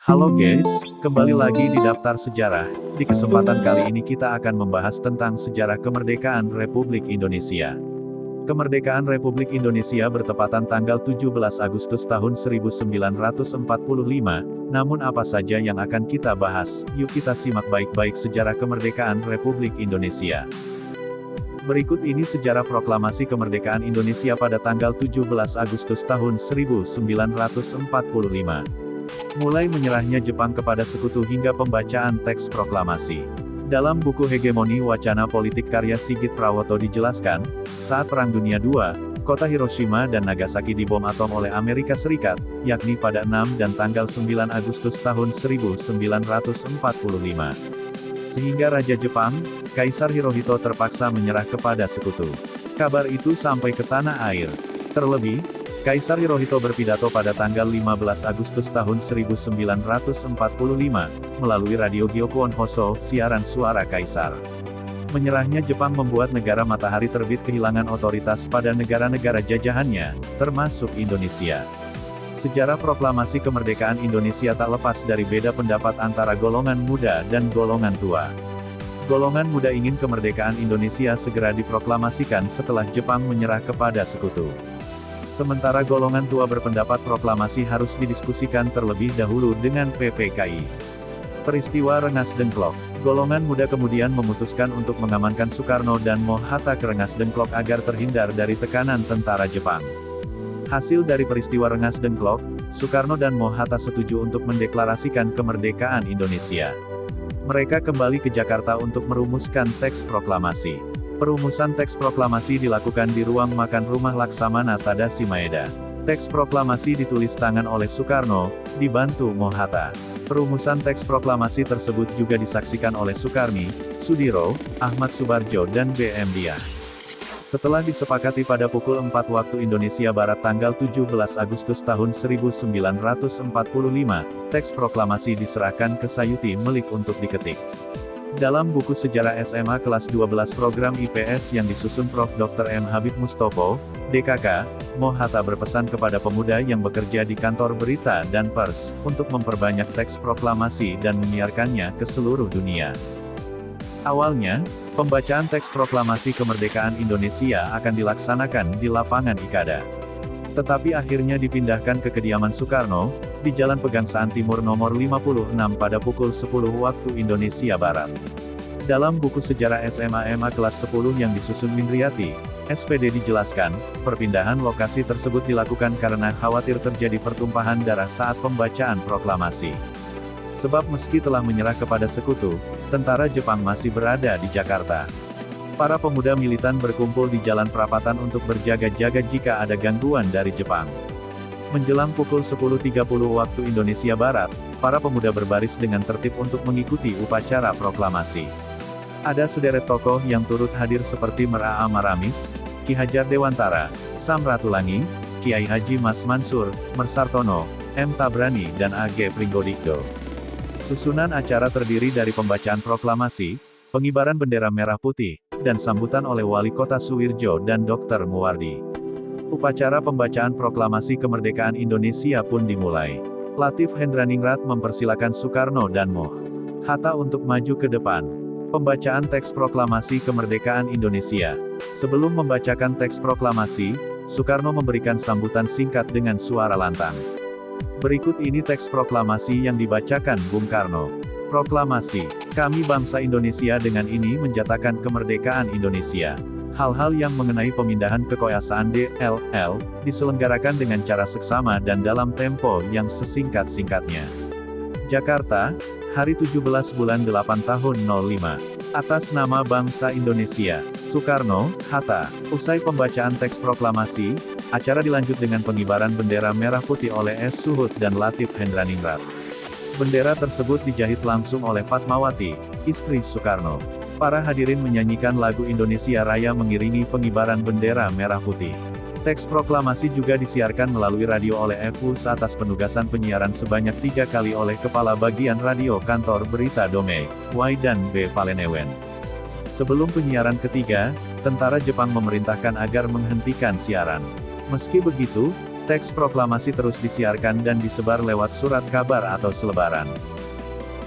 Halo guys, kembali lagi di Daftar Sejarah. Di kesempatan kali ini kita akan membahas tentang sejarah kemerdekaan Republik Indonesia. Kemerdekaan Republik Indonesia bertepatan tanggal 17 Agustus tahun 1945, namun apa saja yang akan kita bahas? Yuk kita simak baik-baik sejarah kemerdekaan Republik Indonesia. Berikut ini sejarah proklamasi kemerdekaan Indonesia pada tanggal 17 Agustus tahun 1945. Mulai menyerahnya Jepang kepada sekutu hingga pembacaan teks proklamasi. Dalam buku Hegemoni Wacana Politik karya Sigit Prawoto dijelaskan, saat Perang Dunia II, kota Hiroshima dan Nagasaki dibom atom oleh Amerika Serikat, yakni pada 6 dan tanggal 9 Agustus tahun 1945. Sehingga Raja Jepang, Kaisar Hirohito terpaksa menyerah kepada sekutu. Kabar itu sampai ke tanah air. Terlebih, Kaisar Hirohito berpidato pada tanggal 15 Agustus tahun 1945, melalui radio Gyokuon Hoso, siaran suara Kaisar. Menyerahnya Jepang membuat negara matahari terbit kehilangan otoritas pada negara-negara jajahannya, termasuk Indonesia. Sejarah proklamasi kemerdekaan Indonesia tak lepas dari beda pendapat antara golongan muda dan golongan tua. Golongan muda ingin kemerdekaan Indonesia segera diproklamasikan setelah Jepang menyerah kepada sekutu. Sementara golongan tua berpendapat proklamasi harus didiskusikan terlebih dahulu dengan PPKI. Peristiwa Rengas Dengklok. Golongan muda kemudian memutuskan untuk mengamankan Soekarno dan Moh-Hatta ke Rengas Dengklok agar terhindar dari tekanan tentara Jepang. Hasil dari peristiwa Rengas Dengklok, Soekarno dan Moh-Hatta setuju untuk mendeklarasikan kemerdekaan Indonesia. Mereka kembali ke Jakarta untuk merumuskan teks proklamasi. Perumusan teks proklamasi dilakukan di ruang makan Rumah Laksamana Tadashi Maeda. Teks proklamasi ditulis tangan oleh Soekarno, dibantu Moh-Hatta. Perumusan teks proklamasi tersebut juga disaksikan oleh Sukarni, Sudiro, Ahmad Subarjo dan B.M. Diah. Setelah disepakati pada pukul 4 waktu Indonesia Barat tanggal 17 Agustus tahun 1945, teks proklamasi diserahkan ke Sayuti Melik untuk diketik. Dalam buku Sejarah SMA kelas 12 program IPS yang disusun Prof. Dr. M. Habib Mustopo, DKK, Moh-Hatta berpesan kepada pemuda yang bekerja di kantor berita dan pers, untuk memperbanyak teks proklamasi dan menyiarkannya ke seluruh dunia. Awalnya, pembacaan teks proklamasi kemerdekaan Indonesia akan dilaksanakan di lapangan Ikada. Tetapi akhirnya dipindahkan ke kediaman Soekarno, di Jalan Pegangsaan Timur nomor 56 pada pukul 10 waktu Indonesia Barat. Dalam buku Sejarah SMA MA kelas 10 yang disusun Mindriati, SPD dijelaskan, perpindahan lokasi tersebut dilakukan karena khawatir terjadi pertumpahan darah saat pembacaan proklamasi. Sebab meski telah menyerah kepada sekutu, tentara Jepang masih berada di Jakarta. Para pemuda militan berkumpul di Jalan Prapatan untuk berjaga-jaga jika ada gangguan dari Jepang. Menjelang pukul 10.30 waktu Indonesia Barat, para pemuda berbaris dengan tertib untuk mengikuti upacara proklamasi. Ada sederet tokoh yang turut hadir seperti Meraa Maramis, Ki Hajar Dewantara, Sam Ratulangi, Kiai Haji Mas Mansur, Mersartono, M. Tabrani dan A.G. Pringgodikdo. Susunan acara terdiri dari pembacaan proklamasi, pengibaran bendera merah putih, dan sambutan oleh Wali Kota Suwirjo dan Dr. Muwardi. Upacara pembacaan proklamasi kemerdekaan Indonesia pun dimulai. Latif Hendraningrat mempersilakan Soekarno dan Moh-Hatta untuk maju ke depan. Pembacaan teks proklamasi kemerdekaan Indonesia. Sebelum membacakan teks proklamasi, Soekarno memberikan sambutan singkat dengan suara lantang. Berikut ini teks proklamasi yang dibacakan Bung Karno. Proklamasi. Kami bangsa Indonesia dengan ini menjatakan kemerdekaan Indonesia. Hal-hal yang mengenai pemindahan kekuasaan DLL, diselenggarakan dengan cara seksama dan dalam tempo yang sesingkat-singkatnya. Jakarta, hari 17 bulan 8 tahun 05. Atas nama bangsa Indonesia, Soekarno, Hatta. Usai pembacaan teks proklamasi, acara dilanjut dengan pengibaran bendera merah putih oleh S. Suhut dan Latif Hendraningrat. Bendera tersebut dijahit langsung oleh Fatmawati, istri Soekarno. Para hadirin menyanyikan lagu Indonesia Raya mengiringi pengibaran bendera merah putih. Teks proklamasi juga disiarkan melalui radio oleh FU atas penugasan penyiaran sebanyak 3 kali oleh Kepala Bagian Radio Kantor Berita Dome, Y dan B. Palenewen. Sebelum penyiaran ketiga, tentara Jepang memerintahkan agar menghentikan siaran. Meski begitu, Teks proklamasi terus disiarkan dan disebar lewat surat kabar atau selebaran.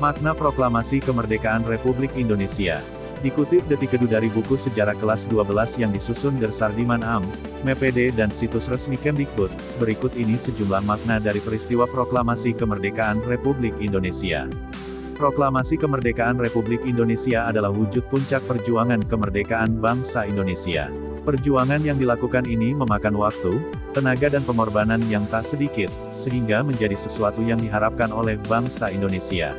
Makna Proklamasi Kemerdekaan Republik Indonesia. Dikutip Detik Edu dari buku sejarah kelas 12 yang disusun Gersardiman Am, MEPD dan situs resmi Kemdikbud, berikut ini sejumlah makna dari peristiwa Proklamasi Kemerdekaan Republik Indonesia. Proklamasi Kemerdekaan Republik Indonesia adalah wujud puncak perjuangan kemerdekaan bangsa Indonesia. Perjuangan yang dilakukan ini memakan waktu, tenaga dan pengorbanan yang tak sedikit, sehingga menjadi sesuatu yang diharapkan oleh bangsa Indonesia.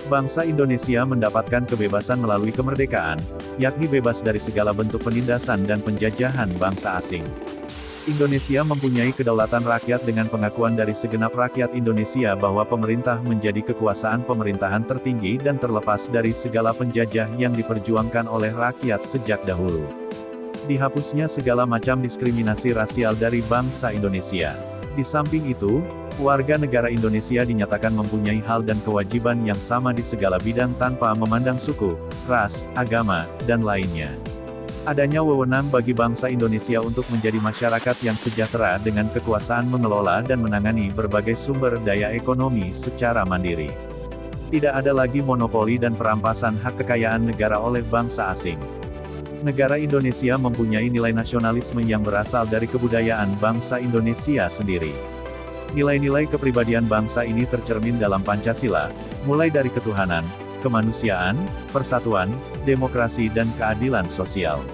Bangsa Indonesia mendapatkan kebebasan melalui kemerdekaan, yakni bebas dari segala bentuk penindasan dan penjajahan bangsa asing. Indonesia mempunyai kedaulatan rakyat dengan pengakuan dari segenap rakyat Indonesia bahwa pemerintah menjadi kekuasaan pemerintahan tertinggi dan terlepas dari segala penjajah yang diperjuangkan oleh rakyat sejak dahulu. Dihapusnya segala macam diskriminasi rasial dari bangsa Indonesia. Di samping itu, warga negara Indonesia dinyatakan mempunyai hal dan kewajiban yang sama di segala bidang tanpa memandang suku, ras, agama, dan lainnya. Adanya wewenang bagi bangsa Indonesia untuk menjadi masyarakat yang sejahtera dengan kekuasaan mengelola dan menangani berbagai sumber daya ekonomi secara mandiri. Tidak ada lagi monopoli dan perampasan hak kekayaan negara oleh bangsa asing. Negara Indonesia mempunyai nilai nasionalisme yang berasal dari kebudayaan bangsa Indonesia sendiri. Nilai-nilai kepribadian bangsa ini tercermin dalam Pancasila, mulai dari ketuhanan, kemanusiaan, persatuan, demokrasi dan keadilan sosial.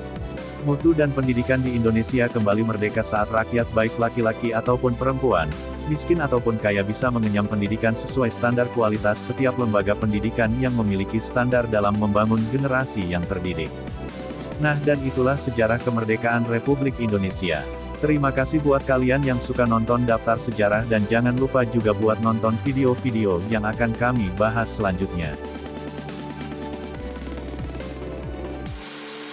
Mutu dan pendidikan di Indonesia kembali merdeka saat rakyat baik laki-laki ataupun perempuan, miskin ataupun kaya bisa mengenyam pendidikan sesuai standar kualitas setiap lembaga pendidikan yang memiliki standar dalam membangun generasi yang terdidik. Nah, dan itulah sejarah kemerdekaan Republik Indonesia. Terima kasih buat kalian yang suka nonton Daftar Sejarah dan jangan lupa juga buat nonton video-video yang akan kami bahas selanjutnya.